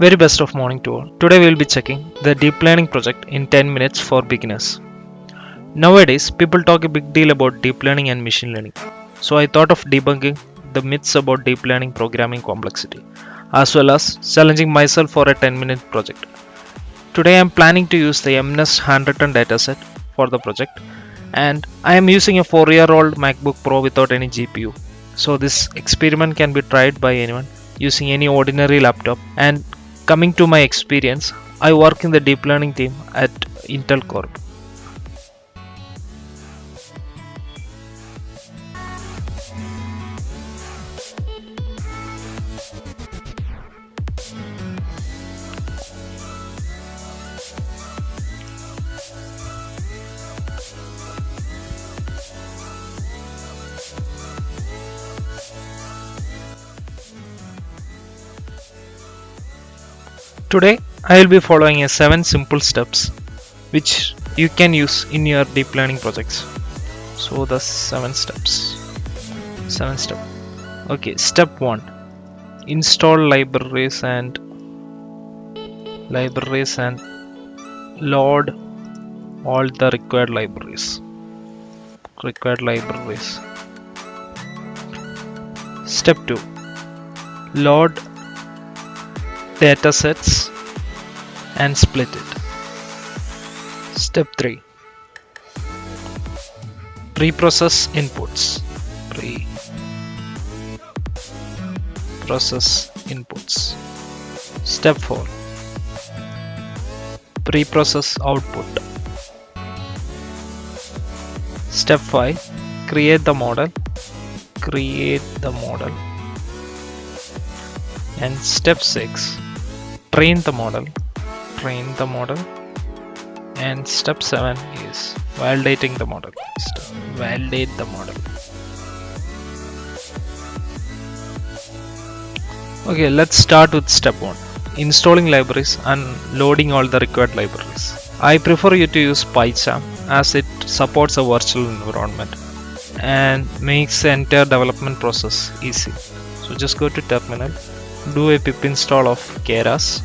Very best of morning to all. Today we will be checking the deep learning project in 10 minutes for beginners. Nowadays, people talk a big deal about deep learning and machine learning. So I thought of debunking the myths about deep learning programming complexity, as well as challenging myself for a 10-minute project. Today I am planning to use the MNES handwritten dataset for the project, and I am using a 4-year-old MacBook Pro without any GPU. So this experiment can be tried by anyone using any ordinary laptop. And coming to my experience, I work in the deep learning team at Intel Corp. Today I will be following a 7 simple steps which you can use in your deep learning projects. So the 7 steps. 7 step. Okay, step 1. Install libraries and load all the required libraries. Step 2. Load datasets and split it. Step 3. Preprocess inputs. Step 4. Preprocess output. Step 5. Create the model. And step 6. Train the model. And step 7 is validating the model. Validate the model. Okay, let's start with step 1. Installing libraries and loading all the required libraries. I prefer you to use PyCharm as it supports a virtual environment and makes the entire development process easy. So just go to terminal, do a pip install of Keras.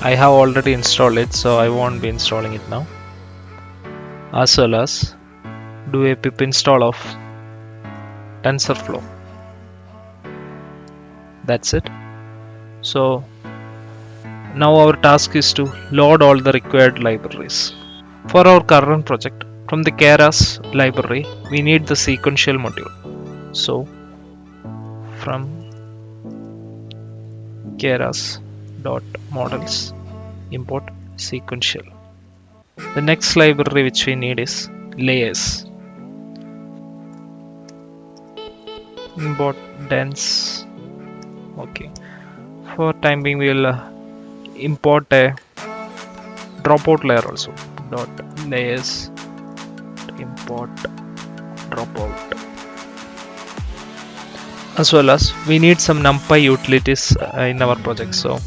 I have already installed it, so I won't be installing it now. As well as do a pip install of TensorFlow. That's it. So now our task is to load all the required libraries. For our current project, from the Keras library, we need the sequential module. So from Keras.models import sequential. The next library which we need is layers. Import dense. Okay. For time being, we will import a dropout layer also. Layers import dropout. As well as we need some NumPy utilities in our project. So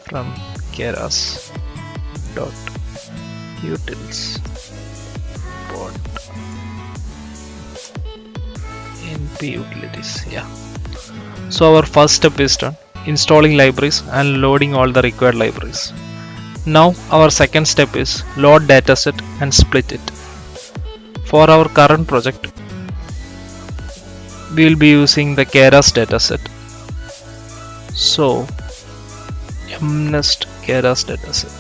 from keras.utils import np utilities. Yeah. So our first step is done, installing libraries and loading all the required libraries. Now our second step is load dataset and split it. For our current project, we will be using the Keras dataset. So MNES Keras dataset.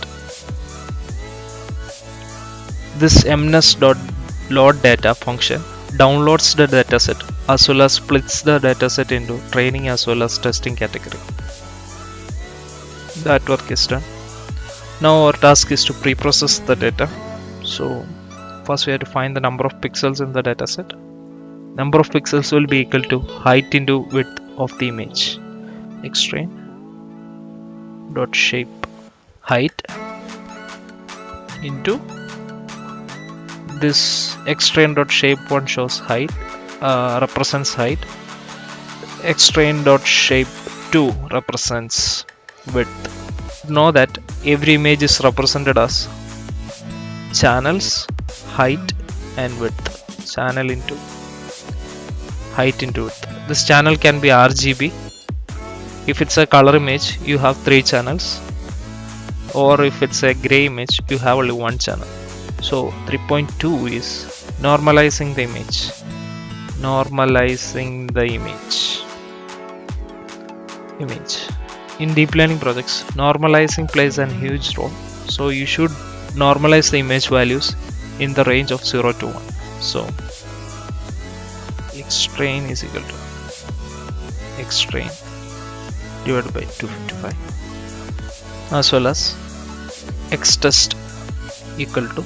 This MNES.load data function downloads the dataset as well as splits the dataset into training as well as testing category. That work is done. Now our task is to pre-process the data. So first we have to find the number of pixels in the dataset. Number of pixels will be equal to height into width of the image. Xtrain.shape height into this Xtrain.shape one shows height, represents height. Xtrain.shape 2 represents width. Know that every image is represented as channels, height and width. Channel into height into width. This channel can be RGB If it's a color image, you have 3 channels, or if it's a gray image, you have only 1 channel. So 3.2 is normalizing the image. Normalizing the image. In deep learning projects, normalizing plays a huge role. So you should normalize the image values in the range of 0 to 1. So xtrain is equal to xtrain divided by 255, as well as xtest equal to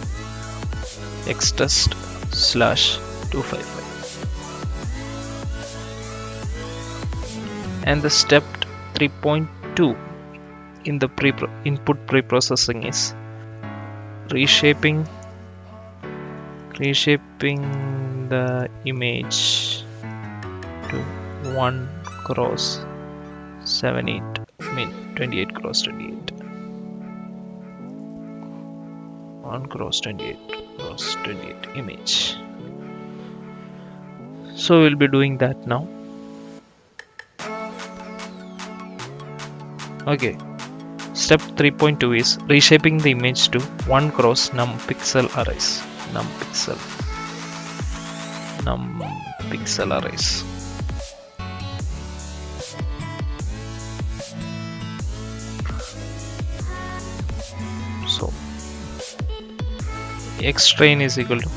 xtest slash 255. And the step 3.2 in the input preprocessing is reshaping the image to 1 cross 78, 28 cross 28. 1 cross 28 cross 28 image. So we'll be doing that now. Okay. Step 3.2 is reshaping the image to 1 cross num pixel arrays. Num pixel arrays. So xtrain is equal to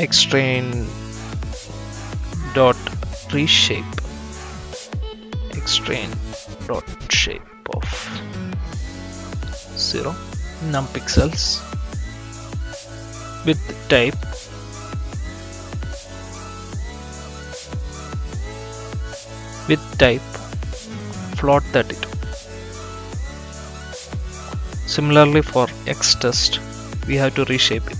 xtrain dot reshape xtrain dot shape of 0 num pixels with type float 32. Similarly for xtest, we have to reshape it.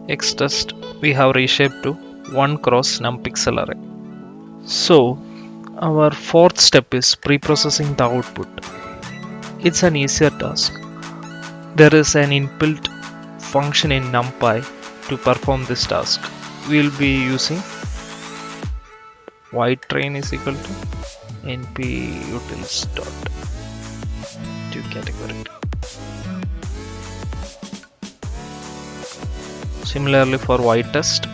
Xtest we have reshaped to 1 cross num pixel array. So our fourth step is preprocessing the output. It's an easier task. There is an inbuilt function in NumPy to perform this task. We will be using ytrain is equal to nputils dot to category. Similarly for ytest,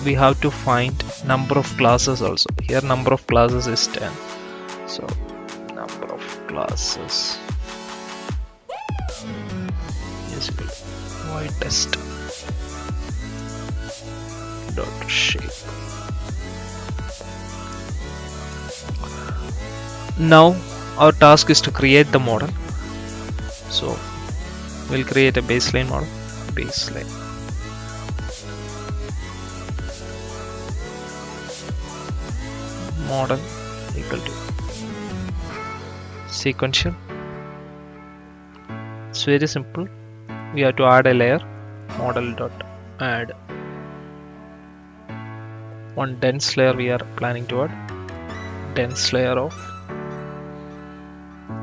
we have to find number of classes also. Here number of classes is 10. So number of classes is equal to ytest dot shape. Now our task is to create the model. So we'll create a baseline model. Baseline. Model equal to sequential. It's very simple. We have to add a layer. Model dot add one dense layer. We are planning to add dense layer of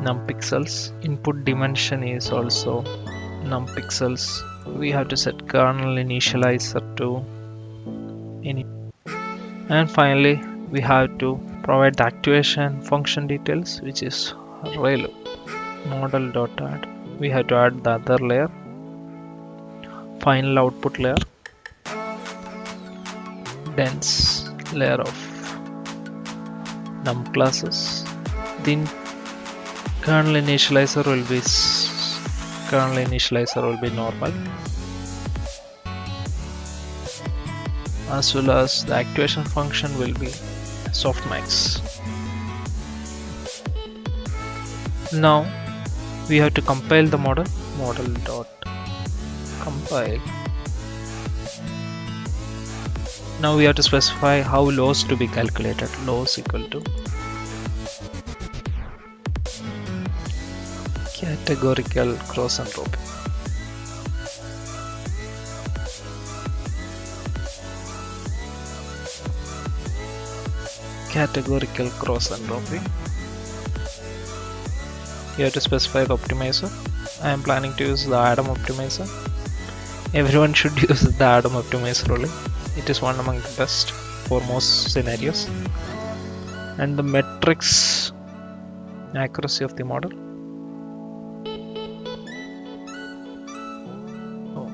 num pixels. Input dimension is also num pixels. We have to set kernel initializer to any, and finally we have to provide the activation function details, which is relu. Model dot add. We have to add the other layer, final output layer, dense layer of num classes. Then kernel initializer will be normal, as well as the activation function will be softmax. Now we have to compile the model. Model dot compile. Now we have to specify how loss to be calculated. Loss equal to categorical cross entropy. categorical cross entropy. You have to specify the optimizer. I am planning to use the Atom optimizer. Everyone should use the Atom optimizer only. It is one among the best for most scenarios. And the metrics accuracy of the model.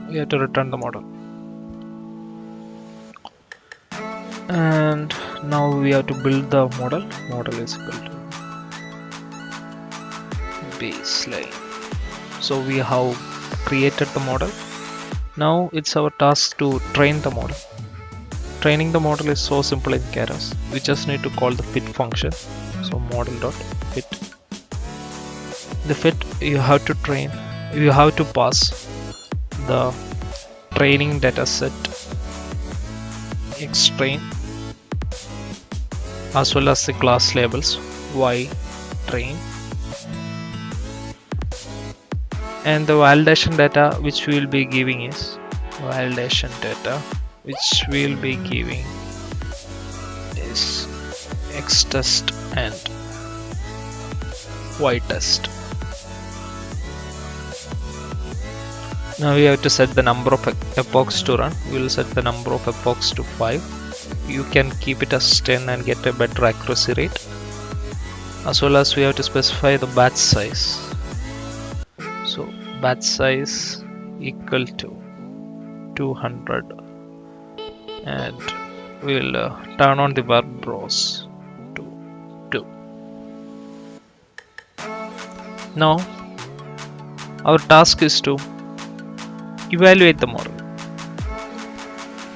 We have to return the model. And now we have to build the model. Model is equal to baseline. So we have created the model. Now it's our task to train the model. Training the model is so simple in Keras. We just need to call the fit function. So model.fit. The fit you have to train. You have to pass the training dataset xtrain as well as the class labels yTrain, and the validation data which we will be giving is xtest and ytest. Now we have to set the number of epochs to run. We will set the number of epochs to 5. You can keep it as 10 and get a better accuracy rate. As well as we have to specify the batch size. So batch size equal to 200, and we will turn on the verb rows to 2. Now our task is to evaluate the model.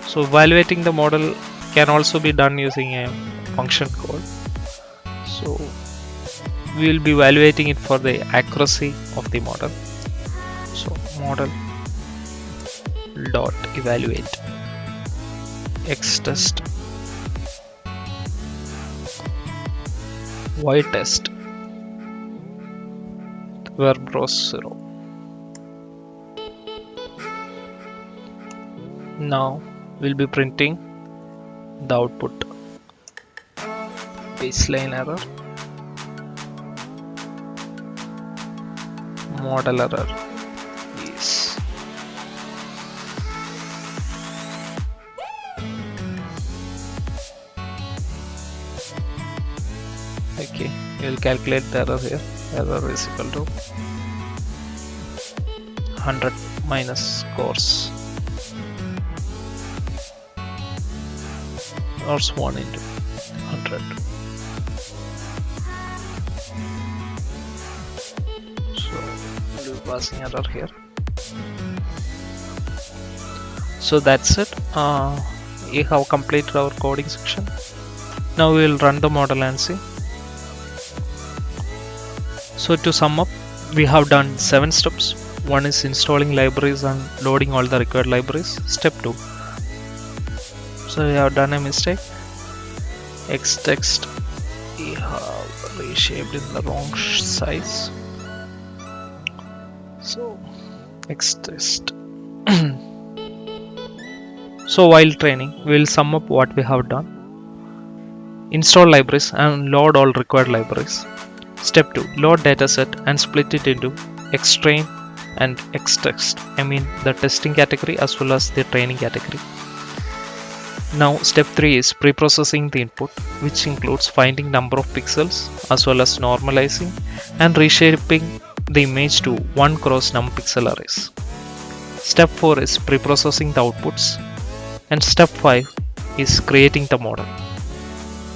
So evaluating the model can also be done using a function call. So we will be evaluating it for the accuracy of the model. So model dot evaluate xtest ytest verb rows 0. Now we'll be printing the output baseline error, model error is okay. We'll calculate the error here. Error is equal to 100 minus scores. Or 1 into 100. So we'll be passing error here. So that's it. We have completed our coding section. Now we will run the model and see. So to sum up, we have done 7 steps. One is installing libraries and loading all the required libraries. Step 2. So we have done a mistake. Xtext we have reshaped in the wrong size. So xtest. So while training, we will sum up what we have done. Install libraries and load all required libraries. Step 2. Load dataset and split it into xtrain and xtest. I mean the testing category as well as the training category. Now step 3 is preprocessing the input, which includes finding number of pixels as well as normalizing and reshaping the image to 1 cross num pixel arrays. Step 4 is preprocessing the outputs, and step 5 is creating the model.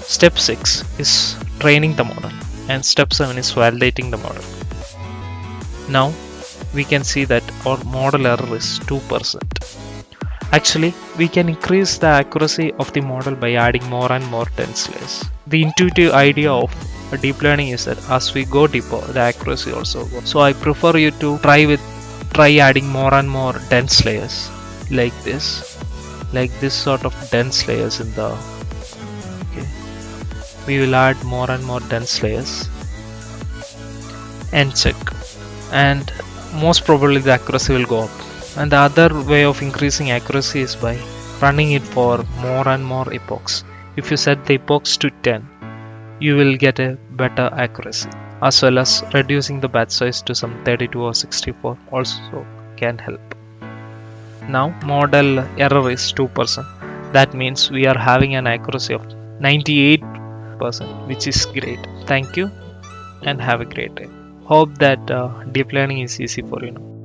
Step 6 is training the model, and step 7 is validating the model. Now we can see that our model error is 2%. Actually, we can increase the accuracy of the model by adding more and more dense layers. The intuitive idea of deep learning is that as we go deeper, the accuracy also goes. So I prefer you to try adding more and more dense layers like this sort of dense layers in the okay. We will add more and more dense layers and check, and most probably the accuracy will go up. And the other way of increasing accuracy is by running it for more and more epochs. If you set the epochs to 10, you will get a better accuracy, as well as reducing the batch size to some 32 or 64 also can help. Now model error is 2%. That means we are having an accuracy of 98%, which is great. Thank you and have a great day. Hope that deep learning is easy for you now.